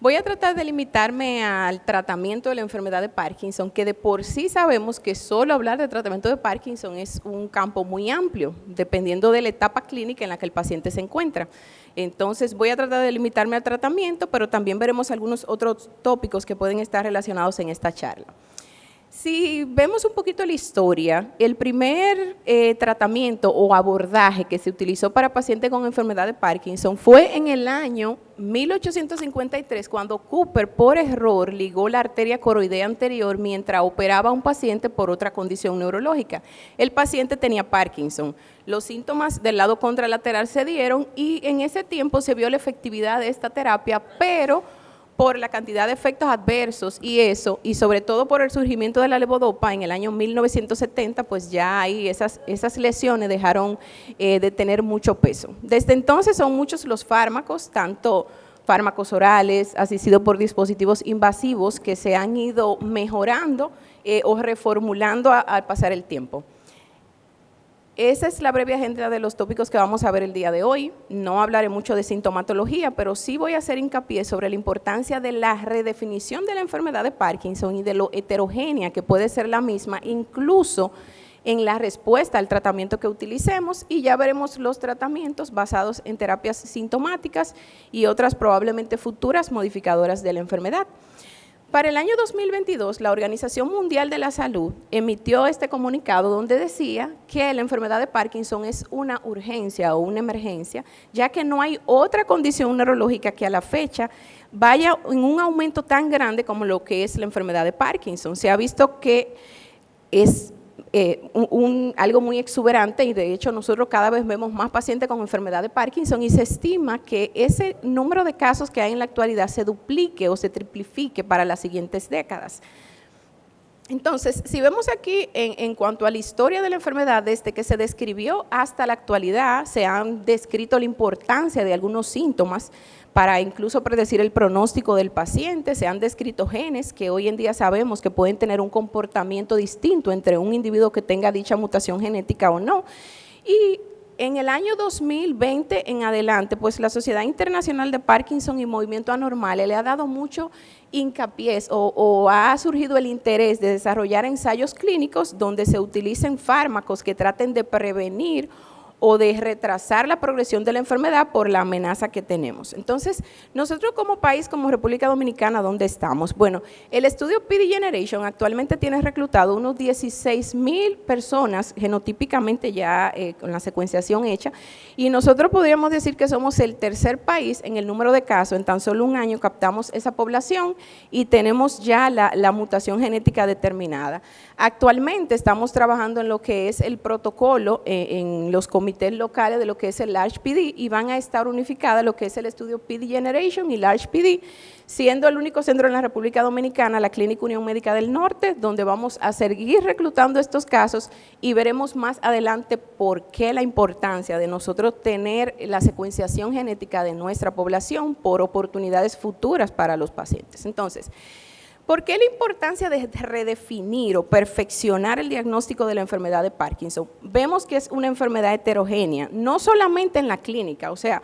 Voy a tratar de limitarme al tratamiento de la enfermedad de Parkinson, que de por sí sabemos que solo hablar de tratamiento de Parkinson es un campo muy amplio, dependiendo de la etapa clínica en la que el paciente se encuentra. Entonces, voy a tratar de limitarme al tratamiento, pero también veremos algunos otros tópicos que pueden estar relacionados en esta charla. Si vemos un poquito la historia, el primer tratamiento o abordaje que se utilizó para pacientes con enfermedad de Parkinson fue en el año 1853, cuando Cooper por error ligó la arteria coroidea anterior mientras operaba a un paciente por otra condición neurológica. El paciente tenía Parkinson. Los síntomas del lado contralateral se dieron y en ese tiempo se vio la efectividad de esta terapia, pero por la cantidad de efectos adversos y sobre todo por el surgimiento de la levodopa en el año 1970, pues ya ahí esas lesiones dejaron de tener mucho peso. Desde entonces son muchos los fármacos, tanto fármacos orales, asistidos por dispositivos invasivos que se han ido mejorando o reformulando al pasar el tiempo. Esa es la breve agenda de los tópicos que vamos a ver el día de hoy. No hablaré mucho de sintomatología, pero sí voy a hacer hincapié sobre la importancia de la redefinición de la enfermedad de Parkinson y de lo heterogénea que puede ser la misma, incluso en la respuesta al tratamiento que utilicemos, y ya veremos los tratamientos basados en terapias sintomáticas y otras probablemente futuras modificadoras de la enfermedad. Para el año 2022, la Organización Mundial de la Salud emitió este comunicado donde decía que la enfermedad de Parkinson es una urgencia o una emergencia, ya que no hay otra condición neurológica que a la fecha vaya en un aumento tan grande como lo que es la enfermedad de Parkinson. Se ha visto que es algo muy exuberante y de hecho nosotros cada vez vemos más pacientes con enfermedad de Parkinson y se estima que ese número de casos que hay en la actualidad se duplique o se triplifique para las siguientes décadas. Entonces, si vemos aquí en cuanto a la historia de la enfermedad, desde que se describió hasta la actualidad, se han descrito la importancia de algunos síntomas para incluso predecir el pronóstico del paciente. Se han descrito genes que hoy en día sabemos que pueden tener un comportamiento distinto entre un individuo que tenga dicha mutación genética o no. Y en el año 2020 en adelante, pues la Sociedad Internacional de Parkinson y Movimiento Anormal le ha dado mucho hincapié o ha surgido el interés de desarrollar ensayos clínicos donde se utilicen fármacos que traten de prevenir o de retrasar la progresión de la enfermedad por la amenaza que tenemos. Entonces, nosotros como país, como República Dominicana, ¿dónde estamos? Bueno, el estudio PD Generation actualmente tiene reclutado unos 16,000 personas genotípicamente ya con la secuenciación hecha, y nosotros podríamos decir que somos el tercer país en el número de casos. En tan solo un año captamos esa población y tenemos ya la mutación genética determinada. Actualmente estamos trabajando en lo que es el protocolo en los comités locales de lo que es el Large PD y van a estar unificadas lo que es el estudio PD Generation y Large PD, siendo el único centro en la República Dominicana, la Clínica Unión Médica del Norte, donde vamos a seguir reclutando estos casos y veremos más adelante por qué la importancia de nosotros tener la secuenciación genética de nuestra población por oportunidades futuras para los pacientes. Entonces, ¿por qué la importancia de redefinir o perfeccionar el diagnóstico de la enfermedad de Parkinson? Vemos que es una enfermedad heterogénea, no solamente en la clínica, o sea,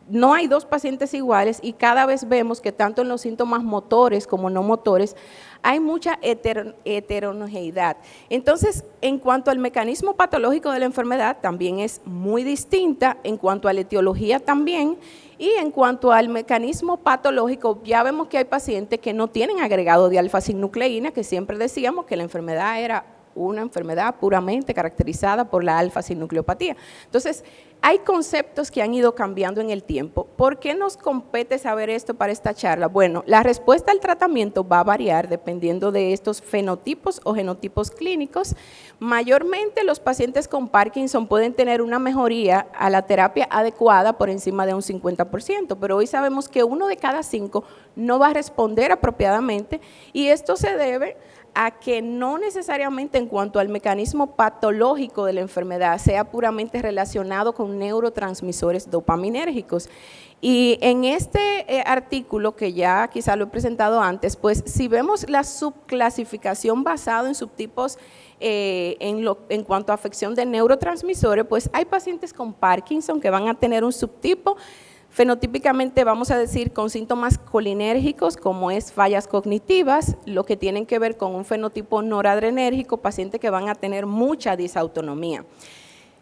no hay dos pacientes iguales y cada vez vemos que tanto en los síntomas motores como no motores hay mucha heterogeneidad. Entonces, en cuanto al mecanismo patológico de la enfermedad, también es muy distinta, en cuanto a la etiología también, y en cuanto al mecanismo patológico, ya vemos que hay pacientes que no tienen agregado de alfa-sinucleína, que siempre decíamos que la enfermedad era una enfermedad puramente caracterizada por la alfa-sinucleopatía. Entonces, hay conceptos que han ido cambiando en el tiempo. ¿Por qué nos compete saber esto para esta charla? Bueno, la respuesta al tratamiento va a variar dependiendo de estos fenotipos o genotipos clínicos. Mayormente los pacientes con Parkinson pueden tener una mejoría a la terapia adecuada por encima de un 50%, pero hoy sabemos que 1 de cada 5 no va a responder apropiadamente y esto se debe a que no necesariamente en cuanto al mecanismo patológico de la enfermedad sea puramente relacionado con neurotransmisores dopaminérgicos. Y en este artículo, que ya quizá lo he presentado antes, pues si vemos la subclasificación basada en subtipos en cuanto a afección de neurotransmisores, pues hay pacientes con Parkinson que van a tener un subtipo Fenotípicamente vamos a decir con síntomas colinérgicos, como es fallas cognitivas, lo que tienen que ver con un fenotipo noradrenérgico, pacientes que van a tener mucha disautonomía.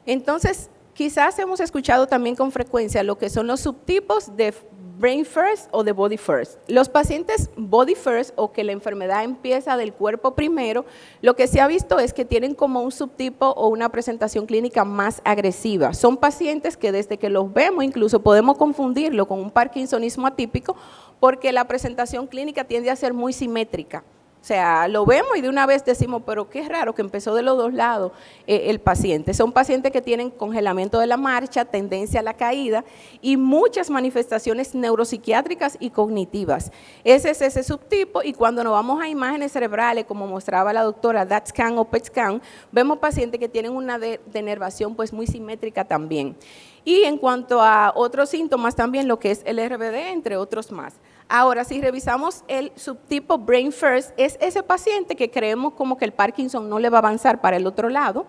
Entonces, quizás hemos escuchado también con frecuencia lo que son los subtipos de Brain First o de Body First. Los pacientes Body First, o que la enfermedad empieza del cuerpo primero, lo que se ha visto es que tienen como un subtipo o una presentación clínica más agresiva. Son pacientes que desde que los vemos incluso podemos confundirlo con un parkinsonismo atípico, porque la presentación clínica tiende a ser muy simétrica. O sea, lo vemos y de una vez decimos, pero qué raro que empezó de los dos lados el paciente. Son pacientes que tienen congelamiento de la marcha, tendencia a la caída y muchas manifestaciones neuropsiquiátricas y cognitivas. Ese es ese subtipo, y cuando nos vamos a imágenes cerebrales, como mostraba la doctora DAT-scan o PET-scan, vemos pacientes que tienen una denervación pues muy simétrica también. Y en cuanto a otros síntomas también, lo que es el RBD, entre otros más. Ahora, si revisamos el subtipo Brain First, es ese paciente que creemos como que el Parkinson no le va a avanzar para el otro lado,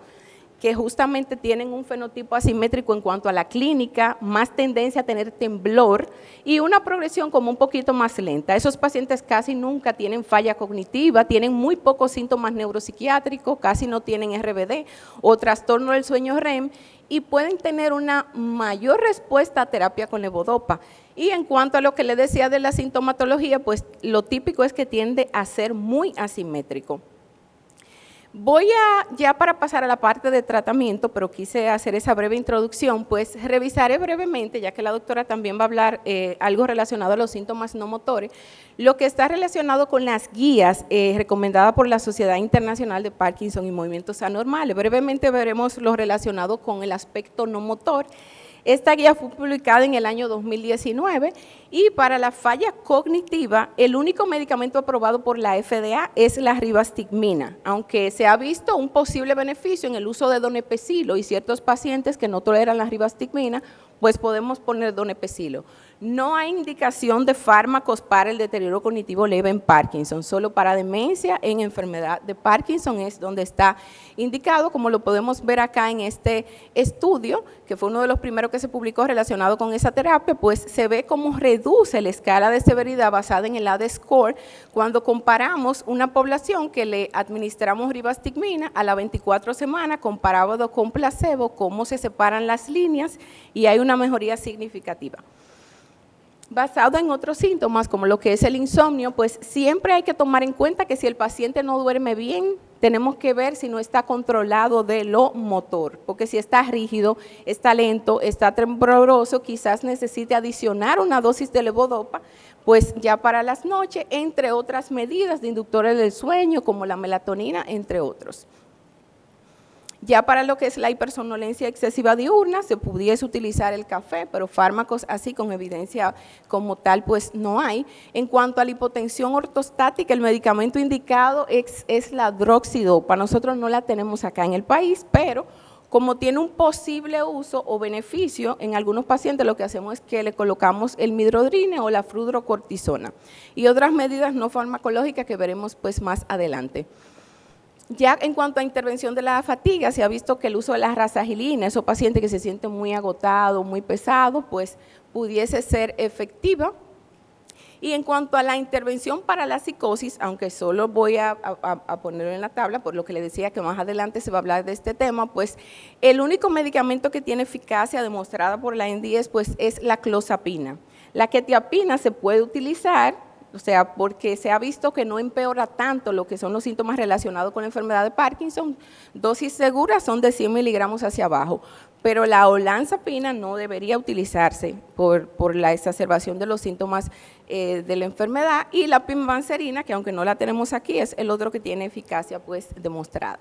que justamente tienen un fenotipo asimétrico en cuanto a la clínica, más tendencia a tener temblor y una progresión como un poquito más lenta. Esos pacientes casi nunca tienen falla cognitiva, tienen muy pocos síntomas neuropsiquiátricos, casi no tienen RBD o trastorno del sueño REM, y pueden tener una mayor respuesta a terapia con levodopa. Y en cuanto a lo que le decía de la sintomatología, pues lo típico es que tiende a ser muy asimétrico. Voy ya para pasar a la parte de tratamiento, pero quise hacer esa breve introducción, pues revisaré brevemente, ya que la doctora también va a hablar algo relacionado a los síntomas no motores, lo que está relacionado con las guías recomendadas por la Sociedad Internacional de Parkinson y Movimientos Anormales. Brevemente veremos lo relacionado con el aspecto no motor. Esta guía fue publicada en el año 2019 y para la falla cognitiva, el único medicamento aprobado por la FDA es la rivastigmina, aunque se ha visto un posible beneficio en el uso de donepezilo y ciertos pacientes que no toleran la rivastigmina, pues podemos poner donepezilo. No hay indicación de fármacos para el deterioro cognitivo leve en Parkinson, solo para demencia en enfermedad de Parkinson es donde está indicado, como lo podemos ver acá en este estudio, que fue uno de los primeros que se publicó relacionado con esa terapia, pues se ve cómo reduce la escala de severidad basada en el AD-score cuando comparamos una población que le administramos rivastigmina a la 24 semanas comparado con placebo, cómo se separan las líneas y hay una mejoría significativa. Basado en otros síntomas, como lo que es el insomnio, pues siempre hay que tomar en cuenta que si el paciente no duerme bien, tenemos que ver si no está controlado de lo motor, porque si está rígido, está lento, está tembloroso, quizás necesite adicionar una dosis de levodopa, pues ya para las noches, entre otras medidas de inductores del sueño, como la melatonina, entre otros. Ya para lo que es la hipersomnolencia excesiva diurna, se pudiese utilizar el café, pero fármacos así con evidencia como tal, pues no hay. En cuanto a la hipotensión ortostática, el medicamento indicado es la droxidopa. Nosotros no la tenemos acá en el país, pero como tiene un posible uso o beneficio, en algunos pacientes lo que hacemos es que le colocamos el midodrine o la fludrocortisona y otras medidas no farmacológicas que veremos pues más adelante. Ya en cuanto a intervención de la fatiga, se ha visto que el uso de la rasagilina, esos pacientes que se sienten muy agotados, muy pesados, pues pudiese ser efectiva. Y en cuanto a la intervención para la psicosis, aunque solo voy a ponerlo en la tabla, por lo que le decía que más adelante se va a hablar de este tema, pues el único medicamento que tiene eficacia demostrada por la NDS pues, es la clozapina. La quetiapina se puede utilizar, o sea, porque se ha visto que no empeora tanto lo que son los síntomas relacionados con la enfermedad de Parkinson. Dosis seguras son de 100 miligramos hacia abajo, pero la olanzapina no debería utilizarse por la exacerbación de los síntomas de la enfermedad, y la pimavanserina, que aunque no la tenemos aquí, es el otro que tiene eficacia pues demostrada.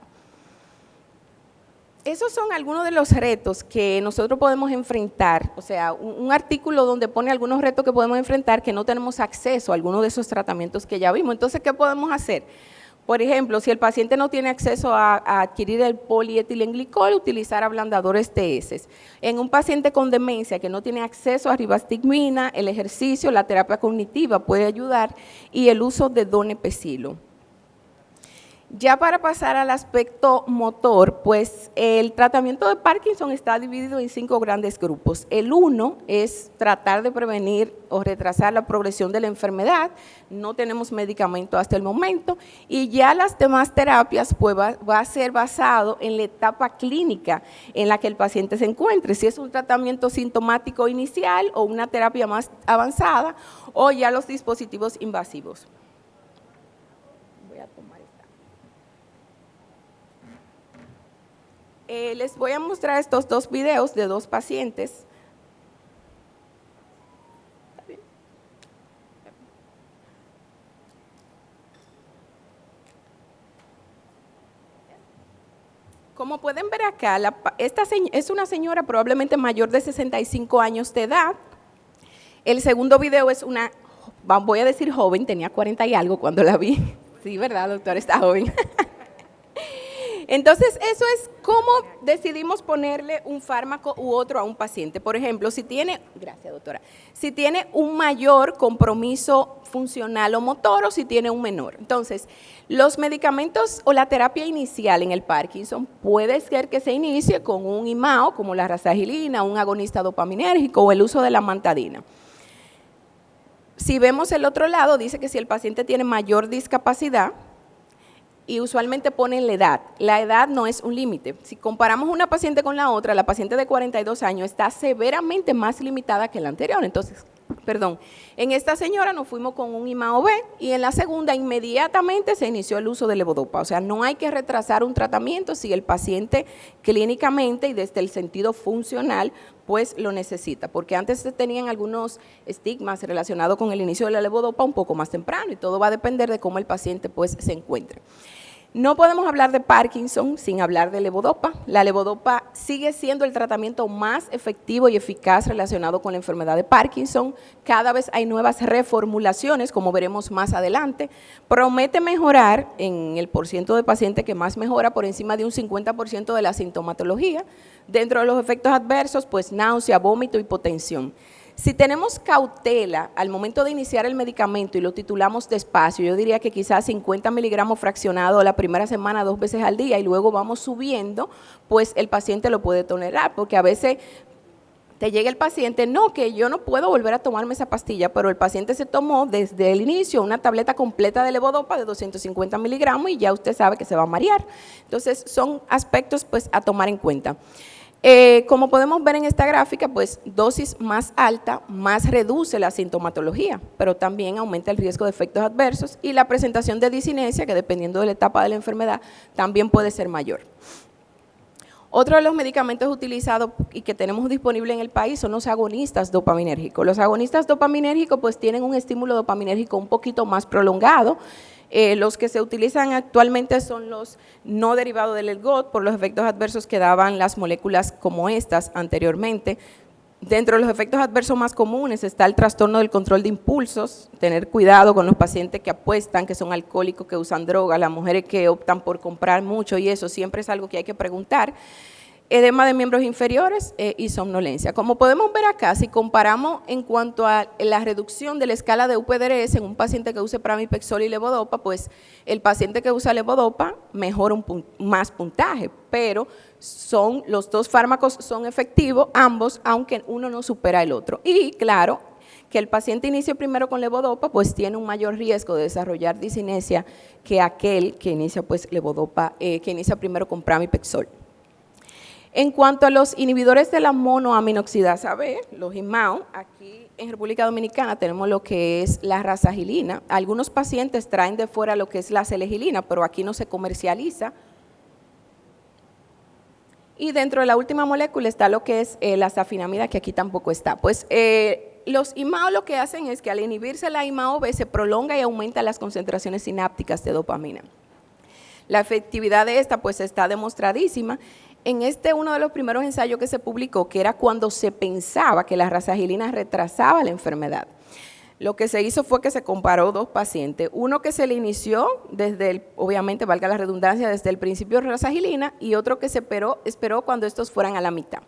Esos son algunos de los retos que nosotros podemos enfrentar, o sea, un artículo donde pone algunos retos que podemos enfrentar que no tenemos acceso a algunos de esos tratamientos que ya vimos. Entonces, ¿qué podemos hacer? Por ejemplo, si el paciente no tiene acceso a adquirir el polietilenglicol, utilizar ablandadores TS. En un paciente con demencia que no tiene acceso a rivastigmina, el ejercicio, la terapia cognitiva puede ayudar y el uso de donepezilo. Ya para pasar al aspecto motor, pues el tratamiento de Parkinson está dividido en 5 grandes grupos. El 1 es tratar de prevenir o retrasar la progresión de la enfermedad. No tenemos medicamento hasta el momento y ya las demás terapias pues va a ser basado en la etapa clínica en la que el paciente se encuentre. Si es un tratamiento sintomático inicial o una terapia más avanzada o ya los dispositivos invasivos. Voy a tomar les voy a mostrar estos 2 videos de 2 pacientes. Como pueden ver acá, esta es una señora probablemente mayor de 65 años de edad. El segundo video es una, voy a decir joven, tenía 40 y algo cuando la vi. Sí, ¿verdad, doctora? Está joven. Entonces, eso es cómo decidimos ponerle un fármaco u otro a un paciente. Por ejemplo, si tiene, gracias doctora, si tiene un mayor compromiso funcional o motor o si tiene un menor. Entonces, los medicamentos o la terapia inicial en el Parkinson puede ser que se inicie con un IMAO como la rasagilina, un agonista dopaminérgico o el uso de la amantadina. Si vemos el otro lado, dice que si el paciente tiene mayor discapacidad, y usualmente ponen la edad. La edad no es un límite. Si comparamos una paciente con la otra, la paciente de 42 años está severamente más limitada que la anterior. Entonces, en esta señora nos fuimos con un IMAO-B y en la segunda inmediatamente se inició el uso de levodopa. O sea, no hay que retrasar un tratamiento si el paciente clínicamente y desde el sentido funcional pues lo necesita, porque antes se tenían algunos estigmas relacionados con el inicio de la levodopa un poco más temprano y todo va a depender de cómo el paciente pues se encuentre. No podemos hablar de Parkinson sin hablar de levodopa. La levodopa sigue siendo el tratamiento más efectivo y eficaz relacionado con la enfermedad de Parkinson. Cada vez hay nuevas reformulaciones, como veremos más adelante. Promete mejorar en el porcentaje de pacientes que más mejora por encima de un 50% de la sintomatología. Dentro de los efectos adversos, pues náusea, vómito, hipotensión. Si tenemos cautela al momento de iniciar el medicamento y lo titulamos despacio, yo diría que quizás 50 miligramos fraccionado la primera semana 2 veces al día y luego vamos subiendo, pues el paciente lo puede tolerar, porque a veces te llega el paciente, no, que yo no puedo volver a tomarme esa pastilla, pero el paciente se tomó desde el inicio una tableta completa de levodopa de 250 miligramos y ya usted sabe que se va a marear. Entonces, son aspectos pues a tomar en cuenta. Como podemos ver en esta gráfica, pues dosis más alta más reduce la sintomatología, pero también aumenta el riesgo de efectos adversos y la presentación de disinencia, que dependiendo de la etapa de la enfermedad, también puede ser mayor. Otro de los medicamentos utilizados y que tenemos disponible en el país son los agonistas dopaminérgicos. Los agonistas dopaminérgicos pues tienen un estímulo dopaminérgico un poquito más prolongado. Los que se utilizan actualmente son los no derivados del ergot por los efectos adversos que daban las moléculas como estas anteriormente. Dentro de los efectos adversos más comunes está el trastorno del control de impulsos, tener cuidado con los pacientes que apuestan, que son alcohólicos, que usan droga, las mujeres que optan por comprar mucho y eso siempre es algo que hay que preguntar. Edema de miembros inferiores y somnolencia. Como podemos ver acá, si comparamos en cuanto a la reducción de la escala de UPDRS en un paciente que use pramipexol y levodopa, pues el paciente que usa levodopa mejora más puntaje, pero los 2 fármacos son efectivos, ambos, aunque uno no supera el otro. Y claro, que el paciente inicie primero con levodopa, pues tiene un mayor riesgo de desarrollar disinesia que aquel que inicia pues levodopa, que inicia primero con pramipexol. En cuanto a los inhibidores de la monoaminoxidasa B, los IMAO, aquí en República Dominicana tenemos lo que es la rasagilina. Algunos pacientes traen de fuera lo que es la selegilina, pero aquí no se comercializa. Y dentro de la última molécula está lo que es la safinamida, que aquí tampoco está. Pues los IMAO lo que hacen es que al inhibirse la IMAO B se prolonga y aumenta las concentraciones sinápticas de dopamina. La efectividad de esta pues está demostradísima. En uno de los primeros ensayos que se publicó, que era cuando se pensaba que la rasagilina retrasaba la enfermedad. Lo que se hizo fue que se comparó 2 pacientes, uno que se le inició obviamente valga la redundancia, desde el principio rasagilina y otro que se esperó cuando estos fueran a la mitad.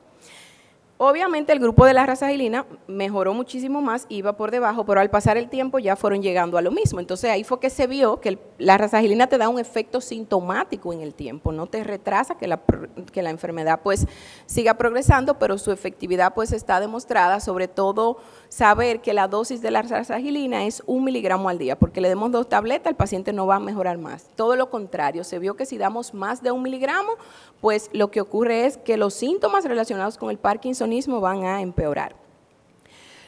Obviamente el grupo de la razagilina mejoró muchísimo más, iba por debajo, pero al pasar el tiempo ya fueron llegando a lo mismo. Entonces ahí fue que se vio que la razagilina te da un efecto sintomático en el tiempo, no te retrasa que la enfermedad pues siga progresando, pero su efectividad pues está demostrada, sobre todo saber que la dosis de la razagilina es 1 miligramo al día, porque le demos 2 tabletas, el paciente no va a mejorar más. Todo lo contrario, se vio que si damos más de 1 miligramo, pues lo que ocurre es que los síntomas relacionados con el Parkinsonismo van a empeorar.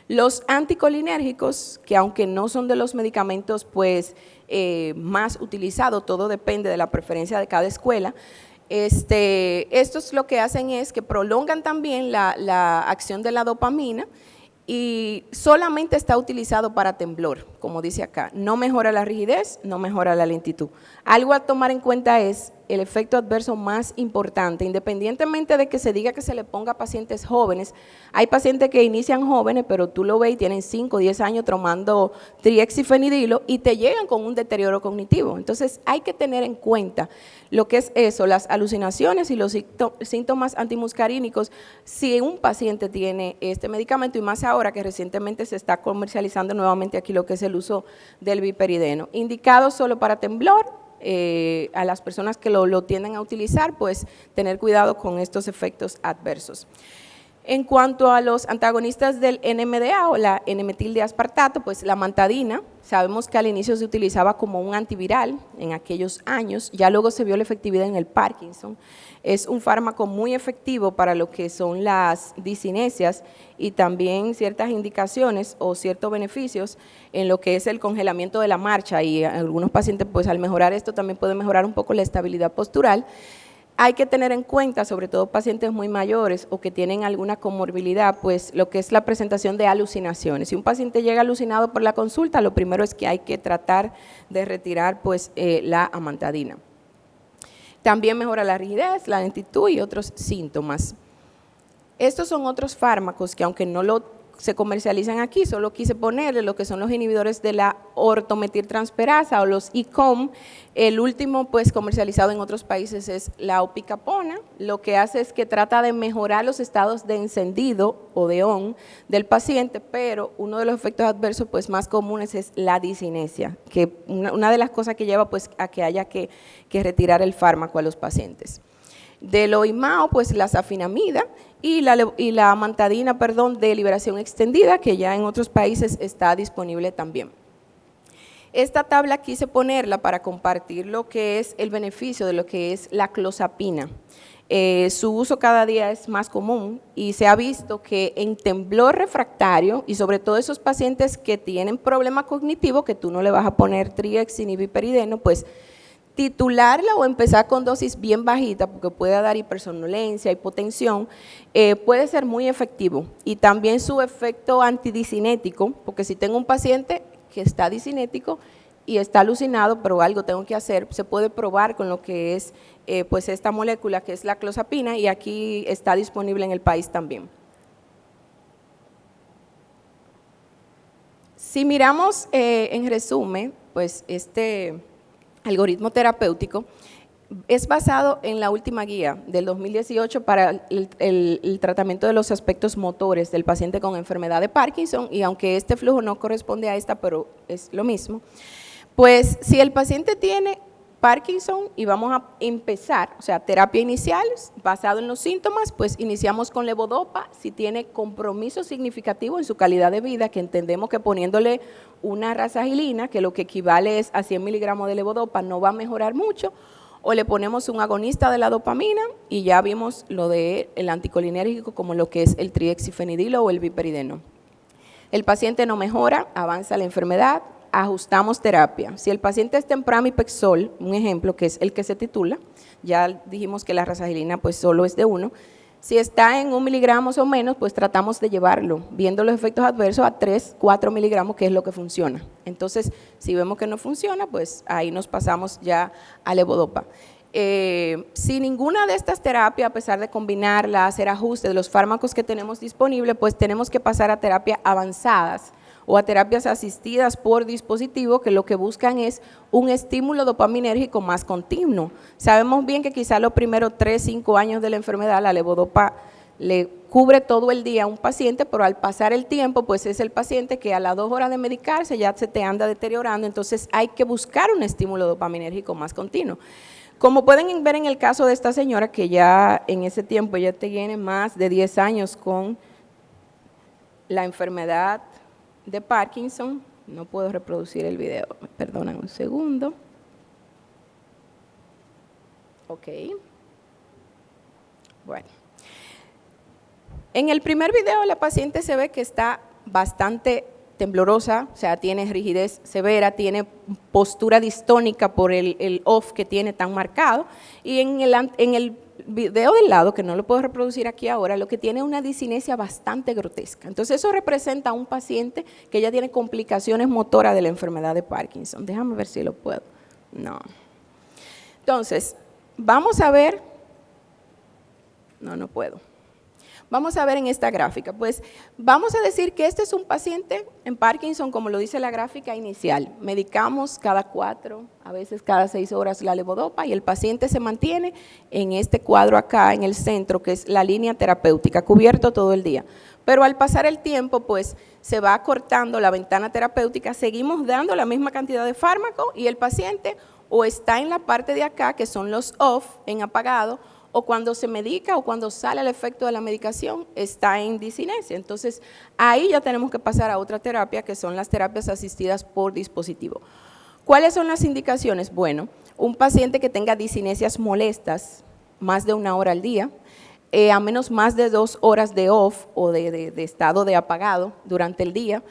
Los anticolinérgicos, que aunque no son de los medicamentos pues, más utilizados, todo depende de la preferencia de cada escuela, estos lo que hacen es que prolongan también la acción de la dopamina y solamente está utilizado para temblor, como dice acá. No mejora la rigidez, no mejora la lentitud. Algo a tomar en cuenta es el efecto adverso más importante, independientemente de que se diga que se le ponga a pacientes jóvenes. Hay pacientes que inician jóvenes, pero tú lo ves y tienen 5 o 10 años tomando triexifenidilo y te llegan con un deterioro cognitivo. Entonces hay que tener en cuenta lo que es eso, las alucinaciones y los síntomas antimuscarínicos, si un paciente tiene este medicamento, y más ahora que recientemente se está comercializando nuevamente aquí lo que es el uso del viperideno, indicado solo para temblor. A las personas que lo tienden a utilizar, pues tener cuidado con estos efectos adversos. En cuanto a los antagonistas del NMDA o la N-metildiaspartato, pues la amantadina, sabemos que al inicio se utilizaba como un antiviral en aquellos años, ya luego se vio la efectividad en el Parkinson. Es un fármaco muy efectivo para lo que son las discinesias y también ciertas indicaciones o ciertos beneficios en lo que es el congelamiento de la marcha, y algunos pacientes pues al mejorar esto también pueden mejorar un poco la estabilidad postural. Hay que tener en cuenta, sobre todo pacientes muy mayores o que tienen alguna comorbilidad, pues lo que es la presentación de alucinaciones. Si un paciente llega alucinado por la consulta, lo primero es que hay que tratar de retirar pues la amantadina. También mejora la rigidez, la lentitud y otros síntomas. Estos son otros fármacos que aunque no se comercializan aquí, solo quise ponerle lo que son los inhibidores de la ortometiltransferasa o los ICOM. El último pues comercializado en otros países es la opicapona. Lo que hace es que trata de mejorar los estados de encendido o de on del paciente, pero uno de los efectos adversos pues más comunes es la discinesia, que una de las cosas que lleva pues a que haya que retirar el fármaco a los pacientes. De lo IMAO, pues la safinamida y la amantadina, de liberación extendida, que ya en otros países está disponible también. Esta tabla quise ponerla para compartir lo que es el beneficio de lo que es la clozapina. Su uso cada día es más común y se ha visto que en temblor refractario y sobre todo esos pacientes que tienen problema cognitivo, que tú no le vas a poner Triex ni viperideno, pues titularla o empezar con dosis bien bajita, porque puede dar hipersomnolencia, hipotensión, puede ser muy efectivo. Y también su efecto antidiscinético, porque si tengo un paciente que está discinético y está alucinado, pero algo tengo que hacer, se puede probar con lo que es pues esta molécula que es la clozapina, y aquí está disponible en el país también. Si miramos en resumen, pues este algoritmo terapéutico es basado en la última guía del 2018 para el tratamiento de los aspectos motores del paciente con enfermedad de Parkinson, y aunque este flujo no corresponde a esta, pero es lo mismo, pues si el paciente tiene Parkinson y vamos a empezar, o sea, terapia inicial basado en los síntomas, pues iniciamos con levodopa. Si tiene compromiso significativo en su calidad de vida, que entendemos que poniéndole una razagilina, que lo que equivale es a 100 miligramos de levodopa, no va a mejorar mucho, o le ponemos un agonista de la dopamina, y ya vimos lo del anticolinérgico como lo que es el triexifenidilo o el viperideno. El paciente no mejora, avanza la enfermedad, ajustamos terapia. Si el paciente está en pramipexol, un ejemplo que es el que se titula, ya dijimos que la razagilina pues solo es de 1, si está en 1 miligramo o menos, pues tratamos de llevarlo, viendo los efectos adversos, a 3, 4 miligramos, que es lo que funciona. Entonces, si vemos que no funciona, pues ahí nos pasamos ya a levodopa. Si ninguna de estas terapias, a pesar de combinarla, hacer ajustes de los fármacos que tenemos disponibles, pues tenemos que pasar a terapias avanzadas o a terapias asistidas por dispositivo, que lo que buscan es un estímulo dopaminérgico más continuo. Sabemos bien que quizá los primeros 3, 5 años de la enfermedad la levodopa le cubre todo el día a un paciente, pero al pasar el tiempo, pues es el paciente que a las 2 horas de medicarse ya se te anda deteriorando, entonces hay que buscar un estímulo dopaminérgico más continuo. Como pueden ver en el caso de esta señora, que ya en ese tiempo ya tiene más de 10 años con la enfermedad de Parkinson, no puedo reproducir el video, me perdonan un segundo. Ok. Bueno. En el primer video la paciente se ve que está bastante temblorosa, o sea, tiene rigidez severa, tiene postura distónica por el off que tiene tan marcado, y en el video del lado, que no lo puedo reproducir aquí ahora, lo que tiene es una discinesia bastante grotesca. Entonces eso representa a un paciente que ya tiene complicaciones motoras de la enfermedad de Parkinson. Déjame ver si lo puedo. No. Entonces, vamos a ver. No puedo. Vamos a ver en esta gráfica, pues vamos a decir que este es un paciente en Parkinson, como lo dice la gráfica inicial. Medicamos cada 4, a veces cada 6 horas la levodopa y el paciente se mantiene en este cuadro acá en el centro, que es la línea terapéutica, cubierto todo el día. Pero al pasar el tiempo, pues se va acortando la ventana terapéutica, seguimos dando la misma cantidad de fármaco y el paciente o está en la parte de acá, que son los off, en apagado, o cuando se medica o cuando sale el efecto de la medicación está en discinesia. Entonces, ahí ya tenemos que pasar a otra terapia, que son las terapias asistidas por dispositivo. ¿Cuáles son las indicaciones? Bueno, un paciente que tenga discinesias molestas, más de 1 hora al día, a menos más de 2 horas de off o de estado de apagado durante el día,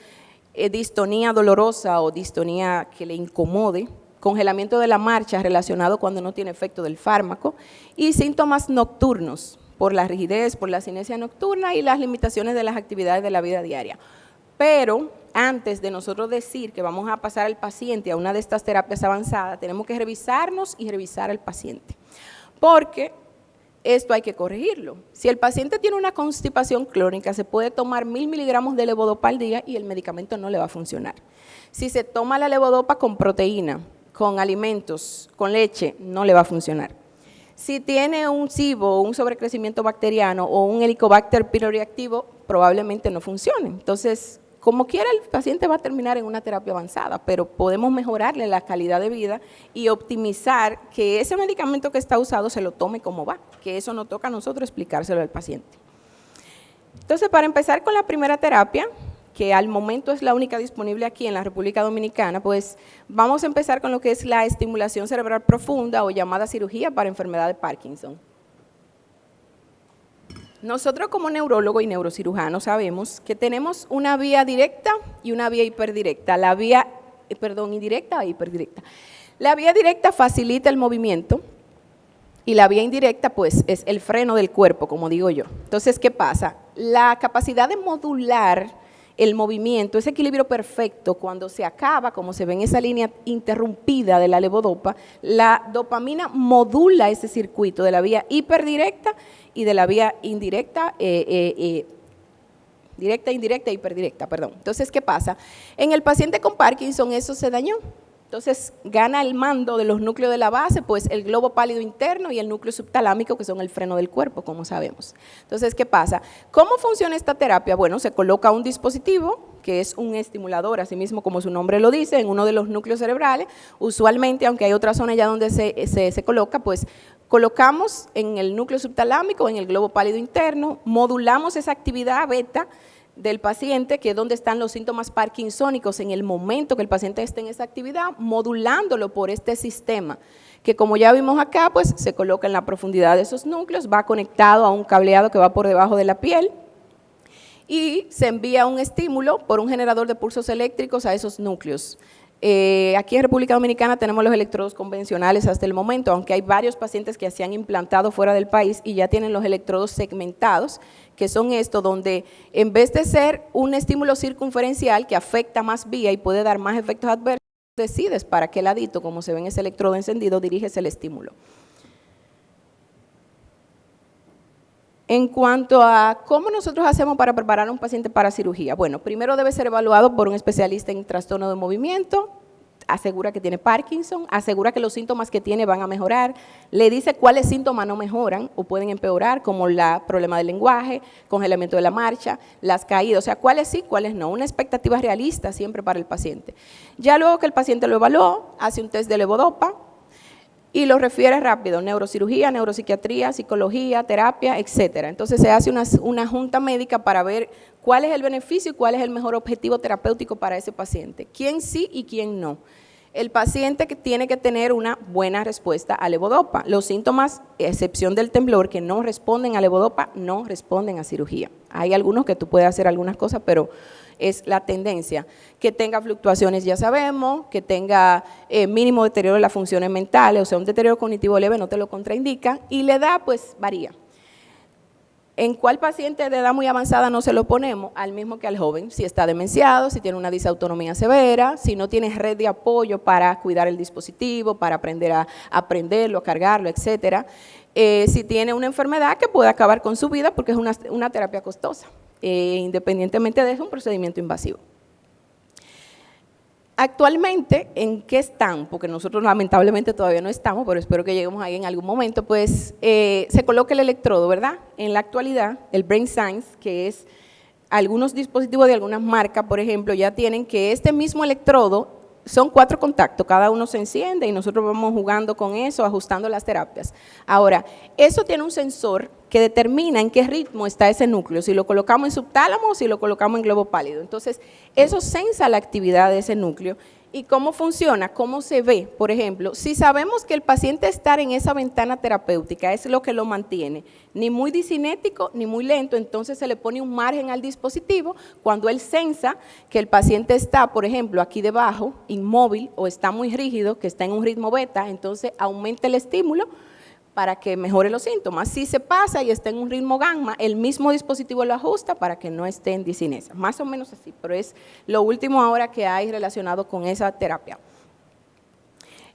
distonía dolorosa o distonía que le incomode, congelamiento de la marcha relacionado cuando no tiene efecto del fármaco y síntomas nocturnos por la rigidez, por la cinesia nocturna y las limitaciones de las actividades de la vida diaria. Pero antes de nosotros decir que vamos a pasar al paciente a una de estas terapias avanzadas, tenemos que revisarnos y revisar al paciente, porque esto hay que corregirlo. Si el paciente tiene una constipación crónica, se puede tomar 1000 miligramos de levodopa al día y el medicamento no le va a funcionar. Si se toma la levodopa con proteína, con alimentos, con leche, no le va a funcionar. Si tiene un SIBO, un sobrecrecimiento bacteriano o un Helicobacter pylori activo, probablemente no funcione. Entonces, como quiera, el paciente va a terminar en una terapia avanzada, pero podemos mejorarle la calidad de vida y optimizar que ese medicamento que está usado se lo tome como va, que eso nos toca a nosotros explicárselo al paciente. Entonces, para empezar con la primera terapia, que al momento es la única disponible aquí en la República Dominicana, pues vamos a empezar con lo que es la estimulación cerebral profunda o llamada cirugía para enfermedad de Parkinson. Nosotros como neurólogo y neurocirujano sabemos que tenemos una vía directa y una vía hiperdirecta. La vía, indirecta e hiperdirecta. La vía directa facilita el movimiento y la vía indirecta pues es el freno del cuerpo, como digo yo. Entonces, ¿qué pasa? La capacidad de modular el movimiento, ese equilibrio perfecto, cuando se acaba, como se ve en esa línea interrumpida de la levodopa, la dopamina modula ese circuito de la vía hiperdirecta y de la vía indirecta, directa, indirecta, hiperdirecta, perdón. Entonces, ¿qué pasa? En el paciente con Parkinson eso se dañó. Entonces, gana el mando de los núcleos de la base, pues el globo pálido interno y el núcleo subtalámico, que son el freno del cuerpo, como sabemos. Entonces, ¿qué pasa? ¿Cómo funciona esta terapia? Bueno, se coloca un dispositivo, que es un estimulador, así mismo como su nombre lo dice, en uno de los núcleos cerebrales. Usualmente, aunque hay otra zona ya donde se coloca, pues colocamos en el núcleo subtalámico, en el globo pálido interno, modulamos esa actividad beta del paciente, que es donde están los síntomas parkinsónicos en el momento que el paciente esté en esa actividad, modulándolo por este sistema, que como ya vimos acá, pues se coloca en la profundidad de esos núcleos, va conectado a un cableado que va por debajo de la piel y se envía un estímulo por un generador de pulsos eléctricos a esos núcleos. Aquí en República Dominicana tenemos los electrodos convencionales hasta el momento, aunque hay varios pacientes que se han implantado fuera del país y ya tienen los electrodos segmentados, que son estos, donde en vez de ser un estímulo circunferencial que afecta más vía y puede dar más efectos adversos, decides para qué ladito, como se ve en ese electrodo encendido, diriges el estímulo. En cuanto a cómo nosotros hacemos para preparar a un paciente para cirugía, bueno, primero debe ser evaluado por un especialista en trastorno de movimiento, asegura que tiene Parkinson, asegura que los síntomas que tiene van a mejorar, le dice cuáles síntomas no mejoran o pueden empeorar, como el problema del lenguaje, congelamiento de la marcha, las caídas, o sea, cuáles sí, cuáles no. Una expectativa realista siempre para el paciente. Ya luego que el paciente lo evaluó, hace un test de levodopa, y lo refiere rápido, neurocirugía, neuropsiquiatría, psicología, terapia, etcétera. Entonces se hace una junta médica para ver cuál es el beneficio y cuál es el mejor objetivo terapéutico para ese paciente, quién sí y quién no. El paciente que tiene que tener una buena respuesta a levodopa. Los síntomas, a excepción del temblor, que no responden a levodopa, no responden a cirugía. Hay algunos que tú puedes hacer algunas cosas, pero es la tendencia. Que tenga fluctuaciones, ya sabemos, que tenga mínimo deterioro de las funciones mentales, o sea, un deterioro cognitivo leve no te lo contraindica, y la edad, pues, varía. ¿En cuál paciente de edad muy avanzada no se lo ponemos? Al mismo que al joven, si está demenciado, si tiene una disautonomía severa, si no tiene red de apoyo para cuidar el dispositivo, para aprender a aprenderlo, a cargarlo, etcétera. Si tiene una enfermedad que puede acabar con su vida porque es una terapia costosa. Independientemente de eso, un procedimiento invasivo. Actualmente, ¿en qué están? Porque nosotros lamentablemente todavía no estamos, pero espero que lleguemos ahí en algún momento, pues se coloca el electrodo, ¿verdad? En la actualidad, el Brain Science, que es algunos dispositivos de algunas marcas, por ejemplo, ya tienen que este mismo electrodo, son 4 contactos, cada uno se enciende y nosotros vamos jugando con eso, ajustando las terapias. Ahora, eso tiene un sensor que determina en qué ritmo está ese núcleo, si lo colocamos en subtálamo o si lo colocamos en globo pálido. Entonces, eso sensa la actividad de ese núcleo. ¿Y cómo funciona? ¿Cómo se ve? Por ejemplo, si sabemos que el paciente estar en esa ventana terapéutica es lo que lo mantiene, ni muy discinético ni muy lento, entonces se le pone un margen al dispositivo. Cuando él sensa que el paciente está, por ejemplo, aquí debajo, inmóvil o está muy rígido, que está en un ritmo beta, entonces aumenta el estímulo para que mejore los síntomas. Si se pasa y está en un ritmo gamma, el mismo dispositivo lo ajusta para que no esté en discinesia. Más o menos así, pero es lo último ahora que hay relacionado con esa terapia.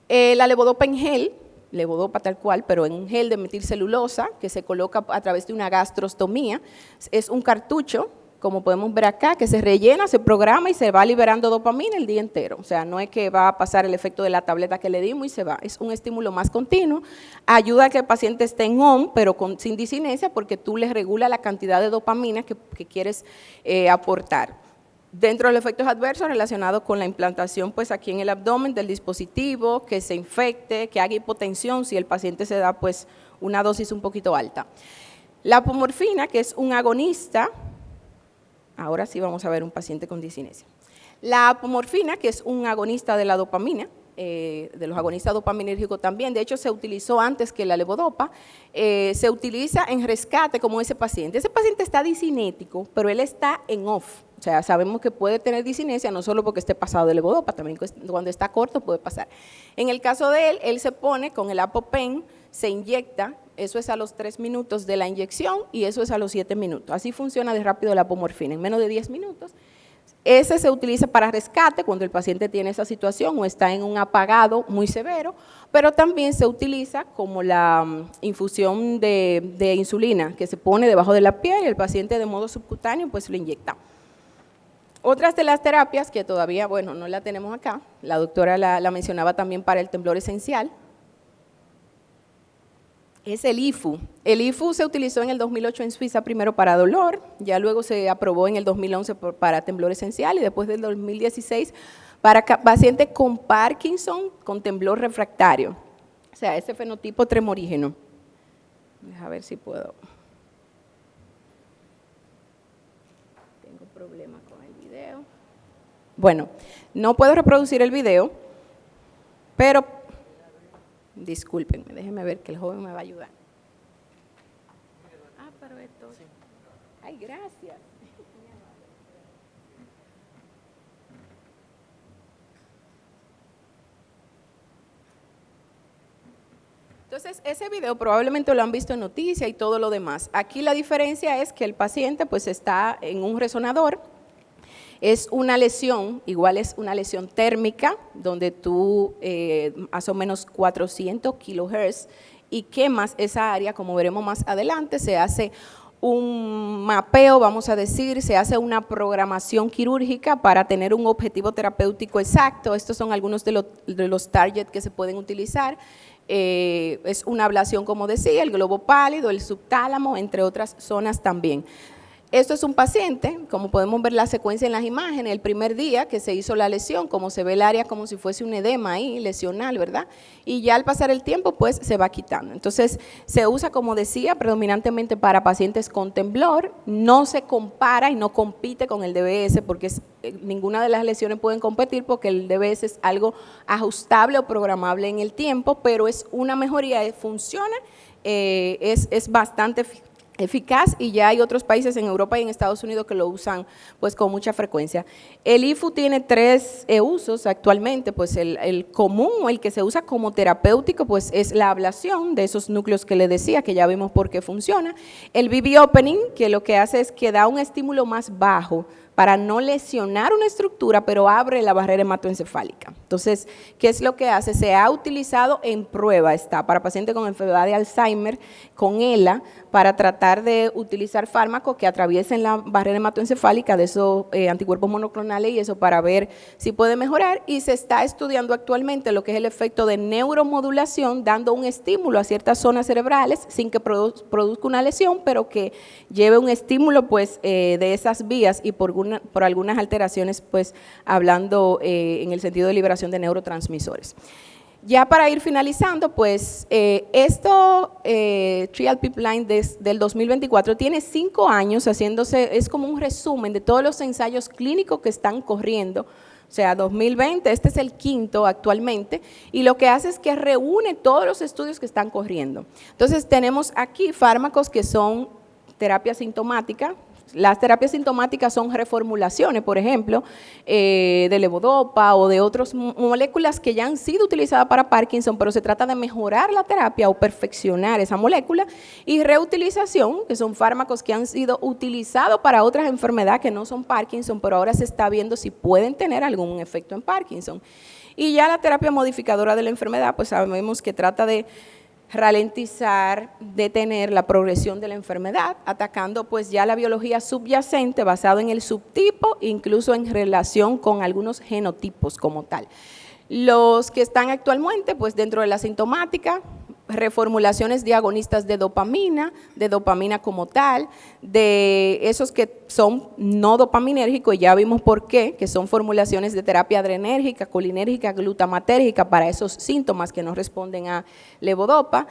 La levodopa en gel, levodopa tal cual, pero en un gel de metilcelulosa que se coloca a través de una gastrostomía, es un cartucho, como podemos ver acá, que se rellena, se programa y se va liberando dopamina el día entero. O sea, no es que va a pasar el efecto de la tableta que le dimos y se va. Es un estímulo más continuo. Ayuda a que el paciente esté en ON, pero sin discinesia, porque tú le regulas la cantidad de dopamina que quieres aportar. Dentro de los efectos adversos relacionados con la implantación, pues aquí en el abdomen del dispositivo, que se infecte, que haga hipotensión si el paciente se da pues una dosis un poquito alta. La apomorfina, que es un agonista. Ahora sí vamos a ver un paciente con discinesia. La apomorfina, que es un agonista de la dopamina, de los agonistas dopaminérgicos también, de hecho se utilizó antes que la levodopa, se utiliza en rescate como ese paciente. Ese paciente está discinético, pero él está en off, o sea, sabemos que puede tener discinesia no solo porque esté pasado de levodopa, también cuando está corto puede pasar. En el caso de él se pone con el ApoPen, se inyecta. Eso es a los 3 minutos de la inyección y eso es a los 7 minutos. Así funciona de rápido la apomorfina, en menos de 10 minutos. Ese se utiliza para rescate cuando el paciente tiene esa situación o está en un apagado muy severo, pero también se utiliza como la infusión de insulina que se pone debajo de la piel y el paciente de modo subcutáneo pues lo inyecta. Otras de las terapias que todavía, bueno, no la tenemos acá, la doctora la mencionaba también para el temblor esencial, es el IFU. El IFU se utilizó en el 2008 en Suiza primero para dolor, ya luego se aprobó en el 2011 para temblor esencial y después del 2016 para pacientes con Parkinson con temblor refractario, o sea, ese fenotipo tremorígeno. Deja ver si puedo. Tengo problemas con el video. Bueno, no puedo reproducir el video, pero discúlpenme, déjenme ver que el joven me va a ayudar. Ah, pero esto. Ay, gracias. Entonces, ese video probablemente lo han visto en noticias y todo lo demás. Aquí la diferencia es que el paciente pues está en un resonador. Es una lesión, igual es una lesión térmica, donde tú más o menos 400 kHz y quemas esa área, como veremos más adelante, se hace un mapeo, vamos a decir, se hace una programación quirúrgica para tener un objetivo terapéutico exacto. Estos son algunos de los targets que se pueden utilizar. Es una ablación, como decía, el globo pálido, el subtálamo, entre otras zonas también. Esto es un paciente, como podemos ver la secuencia en las imágenes, el primer día que se hizo la lesión, como se ve el área como si fuese un edema ahí, lesional, ¿verdad? Y ya al pasar el tiempo, pues se va quitando. Entonces, se usa, como decía, predominantemente para pacientes con temblor, no se compara y no compite con el DBS, porque ninguna de las lesiones pueden competir, porque el DBS es algo ajustable o programable en el tiempo, pero es una mejoría, funciona, es bastante eficaz, y ya hay otros países en Europa y en Estados Unidos que lo usan pues con mucha frecuencia. El IFU tiene 3 usos actualmente, pues el común o el que se usa como terapéutico pues es la ablación de esos núcleos que le decía, que ya vimos por qué funciona. El BB Opening, que lo que hace es que da un estímulo más bajo para no lesionar una estructura, pero abre la barrera hematoencefálica. Entonces, ¿qué es lo que hace? Se ha utilizado en prueba, está para pacientes con enfermedad de Alzheimer, con ELA, para tratar de utilizar fármacos que atraviesen la barrera hematoencefálica de esos anticuerpos monoclonales y eso para ver si puede mejorar, y se está estudiando actualmente lo que es el efecto de neuromodulación, dando un estímulo a ciertas zonas cerebrales sin que produzca una lesión, pero que lleve un estímulo pues de esas vías y por algunas alteraciones, pues hablando en el sentido de liberación de neurotransmisores. Ya para ir finalizando, pues Trial Pipeline del 2024 tiene 5 años haciéndose, es como un resumen de todos los ensayos clínicos que están corriendo. O sea, 2020, este es el 5º actualmente, y lo que hace es que reúne todos los estudios que están corriendo. Entonces, tenemos aquí fármacos que son terapia sintomática. Las terapias sintomáticas son reformulaciones, por ejemplo, de levodopa o de otras moléculas que ya han sido utilizadas para Parkinson, pero se trata de mejorar la terapia o perfeccionar esa molécula, y reutilización, que son fármacos que han sido utilizados para otras enfermedades que no son Parkinson, pero ahora se está viendo si pueden tener algún efecto en Parkinson. Y ya la terapia modificadora de la enfermedad, pues sabemos que trata de ralentizar, detener la progresión de la enfermedad, atacando pues ya la biología subyacente basado en el subtipo, incluso en relación con algunos genotipos como tal. Los que están actualmente pues dentro de la sintomática, reformulaciones de agonistas de dopamina como tal, de esos que son no dopaminérgicos, y ya vimos por qué, que son formulaciones de terapia adrenérgica, colinérgica, glutamatérgica para esos síntomas que no responden a levodopa,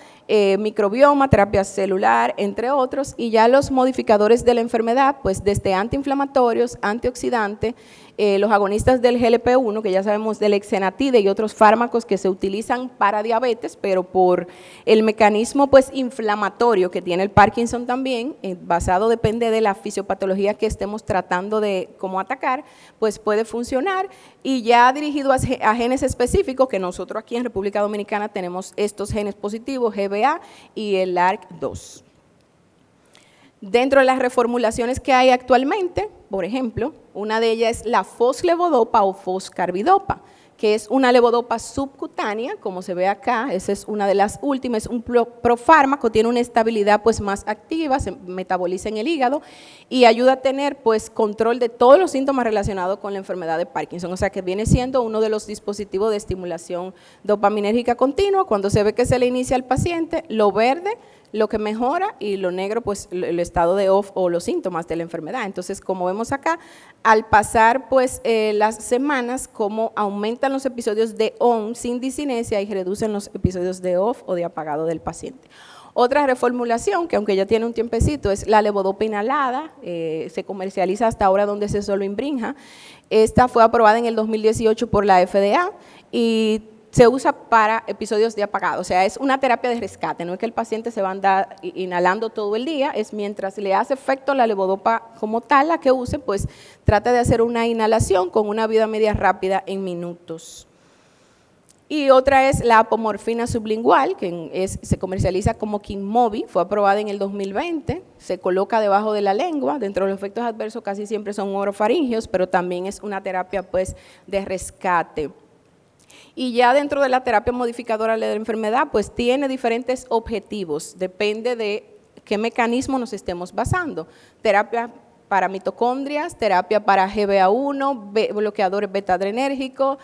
microbioma, terapia celular, entre otros, y ya los modificadores de la enfermedad, pues desde antiinflamatorios, antioxidantes, los agonistas del GLP-1, que ya sabemos del exenatide y otros fármacos que se utilizan para diabetes, pero por el mecanismo pues inflamatorio que tiene el Parkinson también, basado depende de la fisiopatología que estemos tratando de cómo atacar, pues puede funcionar, y ya dirigido a genes específicos, que nosotros aquí en República Dominicana tenemos estos genes positivos, GBA y el LARC2. Dentro de las reformulaciones que hay actualmente, por ejemplo, una de ellas es la foslevodopa o foscarbidopa, que es una levodopa subcutánea, como se ve acá, esa es una de las últimas, un profármaco, tiene una estabilidad pues más activa, se metaboliza en el hígado y ayuda a tener pues control de todos los síntomas relacionados con la enfermedad de Parkinson, o sea que viene siendo uno de los dispositivos de estimulación dopaminérgica continua. Cuando se ve que se le inicia al paciente, lo verde lo que mejora, y lo negro pues el estado de off o los síntomas de la enfermedad. Entonces, como vemos acá, al pasar pues las semanas, como aumentan los episodios de on sin discinesia y reducen los episodios de off o de apagado del paciente. Otra reformulación, que aunque ya tiene un tiempecito, es la levodopa inhalada, se comercializa hasta ahora donde se solo Imbrinja. Esta fue aprobada en el 2018 por la FDA y se usa para episodios de apagado, o sea, es una terapia de rescate, no es que el paciente se va a andar inhalando todo el día, es mientras le hace efecto la levodopa como tal, la que use, pues trata de hacer una inhalación con una vida media rápida en minutos. Y otra es la apomorfina sublingual, que se comercializa como Kynmobi, fue aprobada en el 2020, se coloca debajo de la lengua, dentro de los efectos adversos casi siempre son orofaringios, pero también es una terapia pues de rescate. Y ya dentro de la terapia modificadora de la enfermedad, pues tiene diferentes objetivos, depende de qué mecanismo nos estemos basando. Terapia para mitocondrias, terapia para GBA1, bloqueadores beta-adrenérgicos,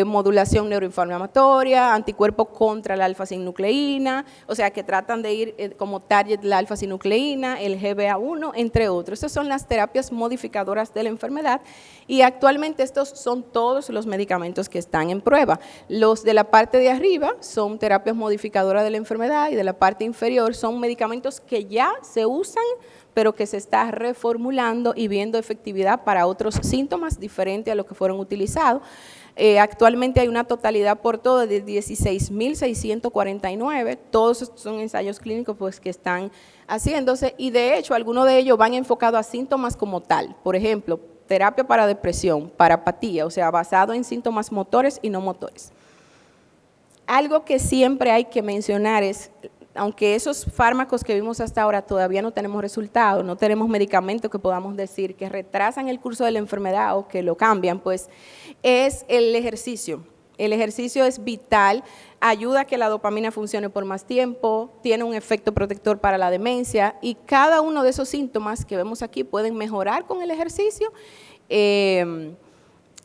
modulación neuroinflamatoria, anticuerpos contra la alfa-sinucleína, o sea que tratan de ir como target la alfa-sinucleína, el GBA1, entre otros. Estas son las terapias modificadoras de la enfermedad y actualmente estos son todos los medicamentos que están en prueba. Los de la parte de arriba son terapias modificadoras de la enfermedad y de la parte inferior son medicamentos que ya se usan pero que se está reformulando y viendo efectividad para otros síntomas diferentes a los que fueron utilizados. Actualmente hay una totalidad por todo de 16.649, todos estos son ensayos clínicos pues, que están haciéndose y de hecho algunos de ellos van enfocados a síntomas como tal, por ejemplo, terapia para depresión, para apatía, o sea, basado en síntomas motores y no motores. Algo que siempre hay que mencionar es, aunque esos fármacos que vimos hasta ahora todavía no tenemos resultados, no tenemos medicamentos que podamos decir que retrasan el curso de la enfermedad o que lo cambian, pues es el ejercicio. El ejercicio es vital, ayuda a que la dopamina funcione por más tiempo, tiene un efecto protector para la demencia y cada uno de esos síntomas que vemos aquí pueden mejorar con el ejercicio y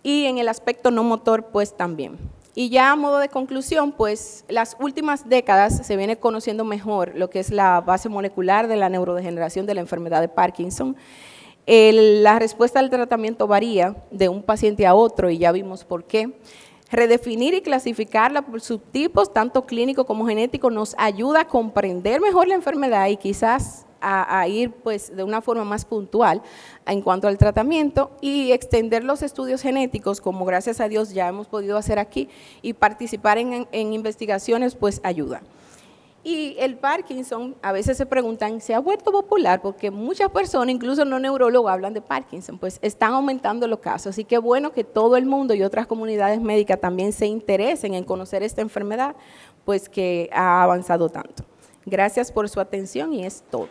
en el aspecto no motor pues también. Y ya a modo de conclusión, pues las últimas décadas se viene conociendo mejor lo que es la base molecular de la neurodegeneración de la enfermedad de Parkinson. La respuesta al tratamiento varía de un paciente a otro y ya vimos por qué. Redefinir y clasificarla por subtipos, tanto clínico como genético, nos ayuda a comprender mejor la enfermedad y quizás a ir pues, de una forma más puntual en cuanto al tratamiento y extender los estudios genéticos, como gracias a Dios ya hemos podido hacer aquí, y participar en investigaciones, pues ayuda. Y el Parkinson, a veces se preguntan, ¿se ha vuelto popular? Porque muchas personas, incluso no neurólogos, hablan de Parkinson, pues están aumentando los casos. Así que bueno que todo el mundo y otras comunidades médicas también se interesen en conocer esta enfermedad, pues que ha avanzado tanto. Gracias por su atención y es todo.